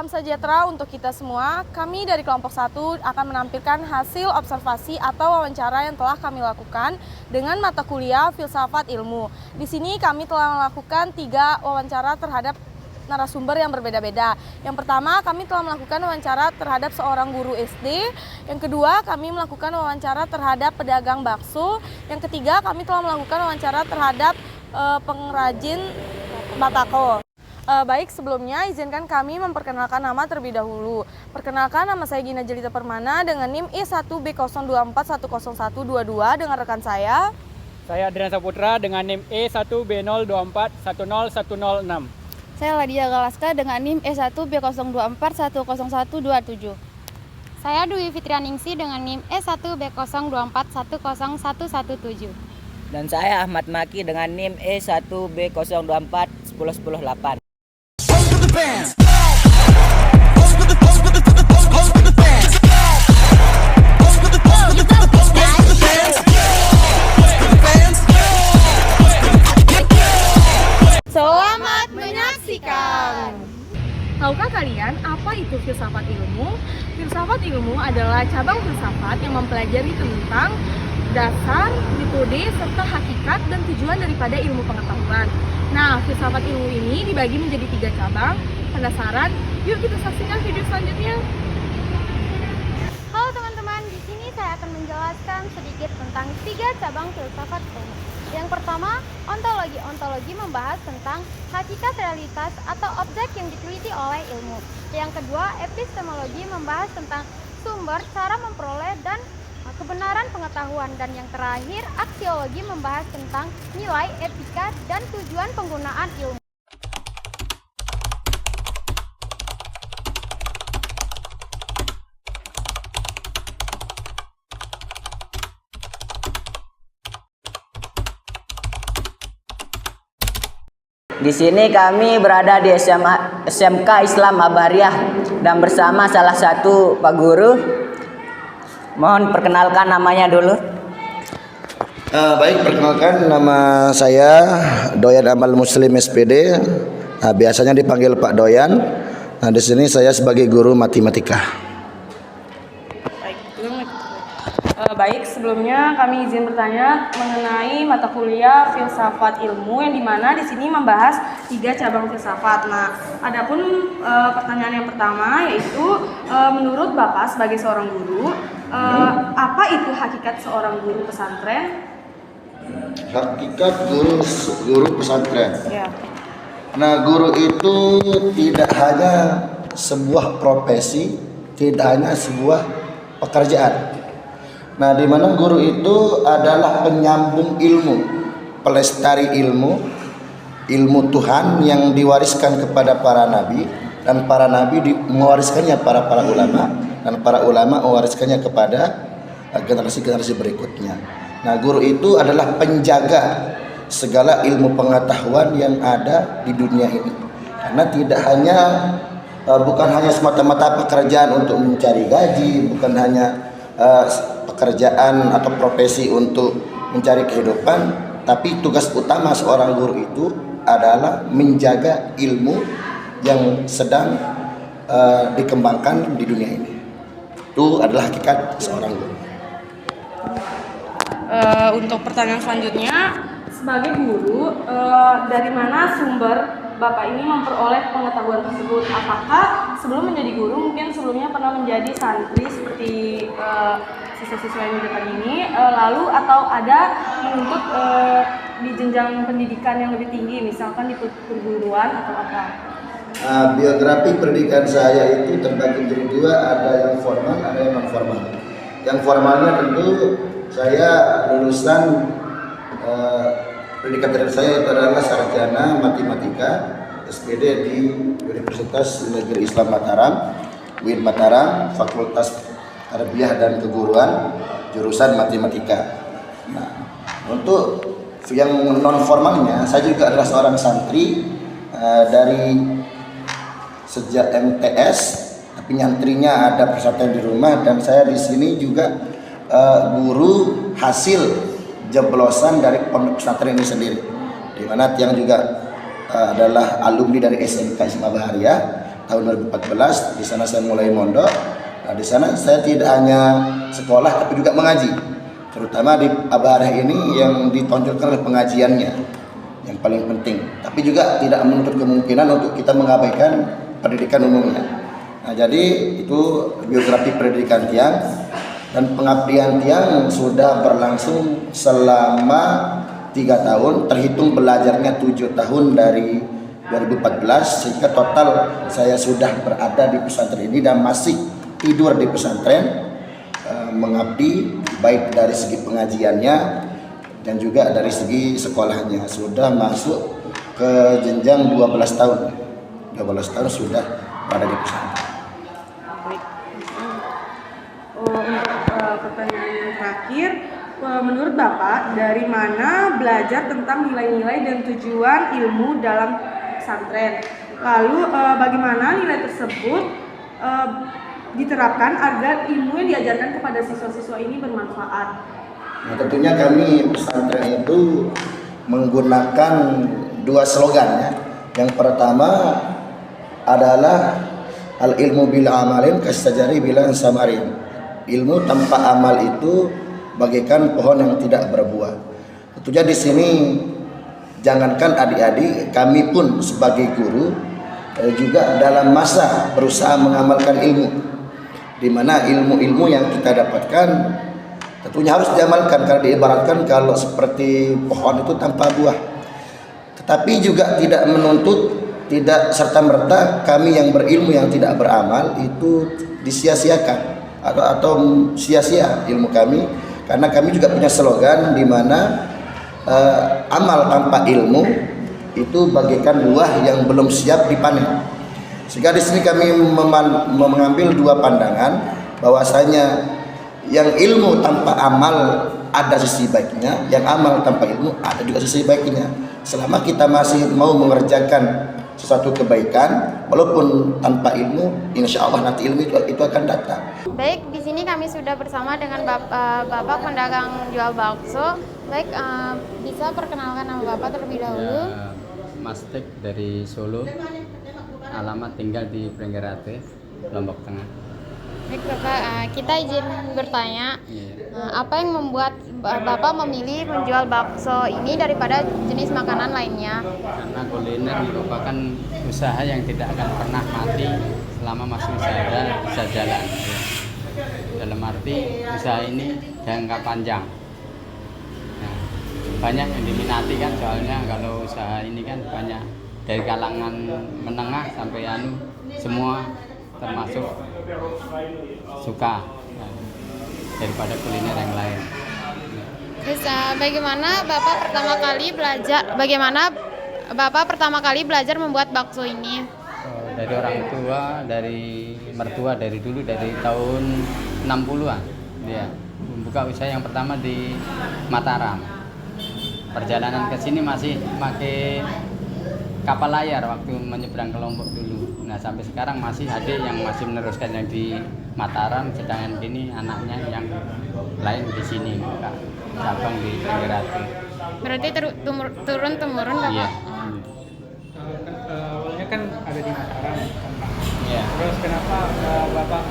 Salam sejahtera untuk kita semua. Kami dari kelompok 1 akan menampilkan hasil observasi atau wawancara yang telah kami lakukan dengan mata kuliah Filsafat Ilmu. Di sini kami telah melakukan 3 wawancara terhadap narasumber yang berbeda-beda. Yang pertama, kami telah melakukan wawancara terhadap seorang guru SD. Yang kedua, kami melakukan wawancara terhadap pedagang bakso. Yang ketiga, kami telah melakukan wawancara terhadap pengrajin batako. Baik, sebelumnya izinkan kami memperkenalkan nama terlebih dahulu. Perkenalkan, nama saya Gina Jelita Permana dengan NIM E1B024101122 dengan rekan saya. Saya Adrian Saputra dengan NIM E1B024101106. Saya Ladia Galaska dengan NIM E1B024101127. Saya Dwi Fitrianingsi dengan NIM E1B024101117. Dan saya Ahmad Maki dengan NIM E1B024101008. Selamat menyaksikan. Tahukah kalian apa itu filsafat ilmu? Filsafat ilmu adalah cabang filsafat yang mempelajari tentang dasar, metode, serta hakikat dan tujuan daripada ilmu pengetahuan. Nah, filsafat ilmu ini dibagi menjadi 3 cabang. Penasaran? Yuk kita saksikan video selanjutnya. Halo teman-teman, di sini saya akan menjelaskan sedikit tentang 3 cabang filsafat ilmu. Yang pertama, ontologi. Ontologi membahas tentang hakikat realitas atau objek yang diteliti oleh ilmu. Yang kedua, epistemologi membahas tentang sumber, cara memperoleh dan kebenaran pengetahuan. Dan yang terakhir, aksiologi membahas tentang nilai, etika, dan tujuan penggunaan ilmu. Di sini kami berada di SMK Islam Abahariah dan bersama salah satu Pak Guru. Mohon perkenalkan namanya dulu. Baik, perkenalkan nama saya Doyan Amal Muslim SPD. Biasanya dipanggil Pak Doyan. Nah, di sini saya sebagai guru matematika. Baik, sebelumnya kami izin bertanya mengenai mata kuliah filsafat ilmu yang dimana di sini membahas 3 cabang filsafat. Nah, adapun pertanyaan yang pertama yaitu menurut Bapak sebagai seorang guru, apa itu hakikat seorang guru pesantren? Hakikat guru pesantren. Ya. Nah, guru itu tidak hanya sebuah profesi, tidak hanya sebuah pekerjaan. Nah, di mana guru itu adalah penyambung ilmu, pelestari ilmu Tuhan yang diwariskan kepada para nabi, dan para nabi mewariskannya para ulama, dan para ulama mewariskannya kepada generasi-generasi berikutnya. Nah, guru itu adalah penjaga segala ilmu pengetahuan yang ada di dunia ini. Karena bukan hanya semata-mata pekerjaan untuk mencari gaji, bukan hanya pekerjaan atau profesi untuk mencari kehidupan, tapi tugas utama seorang guru itu adalah menjaga ilmu yang sedang dikembangkan di dunia ini. Itu adalah hakikat seorang guru. Untuk pertanyaan selanjutnya, sebagai guru, dari mana sumber Bapak ini memperoleh pengetahuan tersebut? Apakah sebelum menjadi guru mungkin sebelumnya pernah menjadi santri seperti siswa-siswa yang di depan ini, lalu atau ada menuntut di jenjang pendidikan yang lebih tinggi, misalkan di perguruan atau apa? Biografi pendidikan saya itu terbagi menjadi 2, ada yang formal, ada yang non formal. Yang formalnya tentu saya lulusan pendidikan terakhir saya itu adalah sarjana matematika SPD di Universitas Negeri Islam Mataram, UIN Mataram, Fakultas Tarbiyah dan Keguruan, jurusan matematika. Nah, untuk yang non formalnya, saya juga adalah seorang santri dari sejak MTS, tapi nyantrinya ada pesantren di rumah, dan saya di sini juga guru hasil jeblosan dari pondok pesantren ini sendiri, di mana Tiang juga adalah alumni dari SMK Islam Abahariah, tahun 2014. Di sana saya mulai mondok. Nah, di sana saya tidak hanya sekolah tapi juga mengaji. Terutama di Abariah ini yang ditonjolkan oleh pengajiannya yang paling penting. Tapi juga tidak menutup kemungkinan untuk kita mengabaikan pendidikan umumnya. Nah, jadi itu biografi pendidikan Tiang, dan pengabdian Tiang sudah berlangsung selama 3 tahun, terhitung belajarnya 7 tahun dari 2014, sehingga total saya sudah berada di pesantren ini dan masih tidur di pesantren, mengabdi baik dari segi pengajiannya dan juga dari segi sekolahnya. Sudah masuk ke jenjang 12 tahun. 12 tahun sudah berada di pesantren. Untuk pertanyaan yang terakhir, menurut Bapak, dari mana belajar tentang nilai-nilai dan tujuan ilmu dalam pesantren? Lalu bagaimana nilai tersebut diterapkan agar ilmu yang diajarkan kepada siswa-siswa ini bermanfaat? Nah, tentunya kami pesantren itu menggunakan 2 slogan ya. Yang pertama adalah al ilmu bil amalin kasajari bilan samarin. Ilmu tanpa amal itu bagaikan pohon yang tidak berbuah. Tentunya di sini jangankan adik-adik, kami pun sebagai guru juga dalam masa berusaha mengamalkan ilmu, di mana ilmu-ilmu yang kita dapatkan tentunya harus diamalkan, karena diibaratkan kalau seperti pohon itu tanpa buah. Tetapi juga tidak menuntut, tidak serta-merta kami yang berilmu yang tidak beramal itu disia-siakan atau sia-sia ilmu kami, karena kami juga punya slogan di mana amal tanpa ilmu itu bagaikan buah yang belum siap dipanen. Sehingga di sini kami mengambil 2 pandangan, bahwasanya yang ilmu tanpa amal ada sisi baiknya, yang amal tanpa ilmu ada juga sisi baiknya. Selama kita masih mau mengerjakan sesuatu kebaikan walaupun tanpa ilmu, insya Allah nanti ilmu itu akan datang. Baik, di sini kami sudah bersama dengan Bapak pedagang jual bakso. Baik, bisa perkenalkan nama Bapak terlebih dahulu. Ya, Mas Tek dari Solo, alamat tinggal di Pringgerate, Lombok Tengah. Baik Bapak, kita izin bertanya, apa yang membuat Bapak memilih menjual bakso ini daripada jenis makanan lainnya? Karena kuliner merupakan usaha yang tidak akan pernah mati selama masih bisa jalan. Dalam arti usaha ini jangka panjang. Nah, banyak yang diminati kan, soalnya kalau usaha ini kan banyak dari kalangan menengah sampai semua termasuk suka daripada kuliner yang lain. Terus bagaimana Bapak pertama kali belajar membuat bakso ini? Dari orang tua, dari mertua, dari dulu, dari tahun 60-an dia membuka usaha yang pertama di Mataram. Perjalanan ke sini masih pakai kapal layar waktu menyeberang ke Lombok dulu. Nah, sampai sekarang masih adik yang masih meneruskan yang di Mataram, sedangkan kini anaknya yang lain di sini buka cabang di Pringgerate. Berarti turun temurun Bapak? Iya. Awalnya kan ada di Mataram. Iya. Terus kenapa Bapak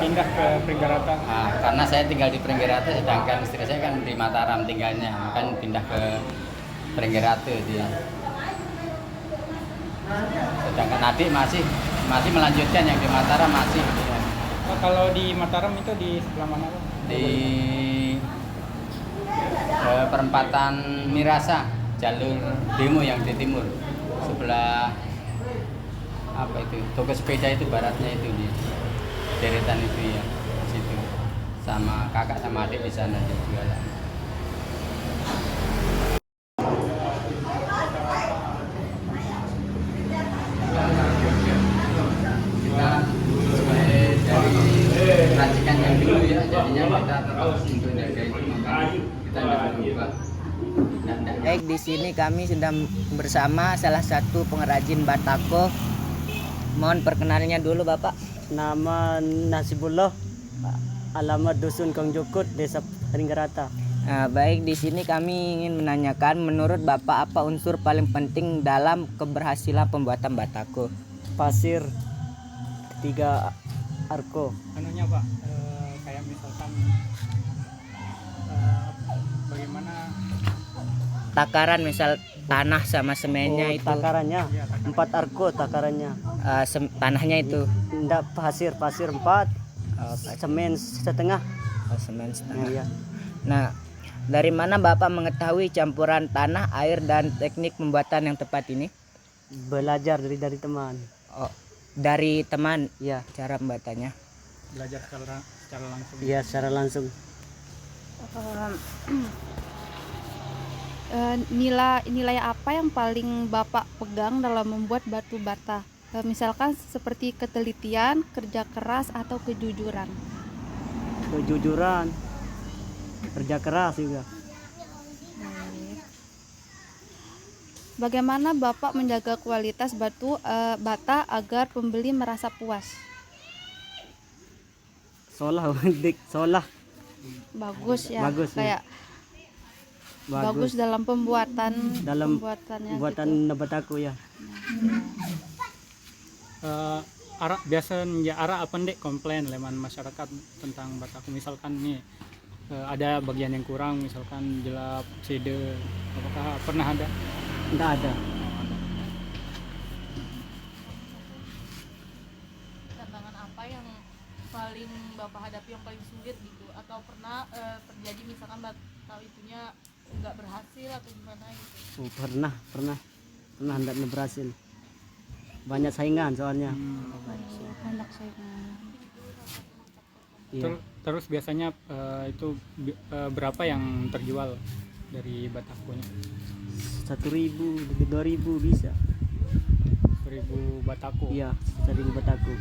pindah ke Pringgerate? Nah, karena saya tinggal di Pringgerate, sedangkan istri saya kan di Mataram tinggalnya, kan pindah ke Pringgerate dia. Sedangkan adik masih melanjutkan yang di Mataram masih. Ya. Kalau di Mataram itu di sebelah mana, Pak? Di perempatan Mirasa, jalur demo yang di timur, sebelah apa itu, toko sepeda itu baratnya itu di deretan itu ya, situ. Sama kakak sama adik di sana jualan. Racikan yang dulu ya, jadinya kita terus untuk jaga itu, makanya kita tidak berubah. Baik, di sini kami sedang bersama salah satu pengrajin batako. Mohon perkenalannya dulu Bapak. Nama Nasibullah, alamat Dusun Kongjokut, Desa Pringgerate. Nah, baik, di sini kami ingin menanyakan, menurut Bapak apa unsur paling penting dalam keberhasilan pembuatan batako? Pasir, 3 arko. Anunya Pak, kayak misalkan bagaimana Takaran misal tanah sama semennya itu. Takarannya 4 arko takarannya. Tanahnya itu. Enggak, pasir 4, semen setengah. Semen setengah. Iya. Nah, dari mana Bapak mengetahui campuran tanah, air, dan teknik pembuatan yang tepat ini? Belajar dari teman. Oh, dari teman. Iya. Cara pembuatannya. belajar secara langsung? Iya, secara langsung. Nilai apa yang paling Bapak pegang dalam membuat batu bata? Misalkan seperti ketelitian, kerja keras, atau kejujuran. Kejujuran, kerja keras juga. Bagaimana Bapak menjaga kualitas batu bata agar pembeli merasa puas? Solah, Bagus ya, Bagus, ya. kayak bagus dalam pembuatannya buatan gitu. bataku ya. Biasanya apa ndek komplain leman masyarakat tentang bataku, misalkan nih ada bagian yang kurang, misalkan jelap, sede, apakah pernah ada? Enggak ada. Tantangan apa yang paling Bapak hadapi yang paling sulit gitu, atau pernah terjadi misalkan bata itunya nggak berhasil atau gimana gitu? Pernah enggak berhasil. Banyak saingan soalnya. Banyak saingan. Iya. Terus biasanya itu berapa yang terjual dari batakunya? 1.000, 2.000 bisa. 1000 bataku. Iya, 1.000 bataku.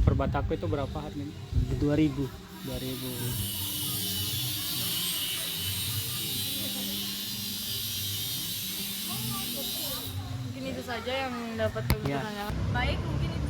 Per bataku itu berapa harganya? 2.000. 2000. Mungkin itu saja yang dapat kami Ya. tanyakan. Baik, mungkin itu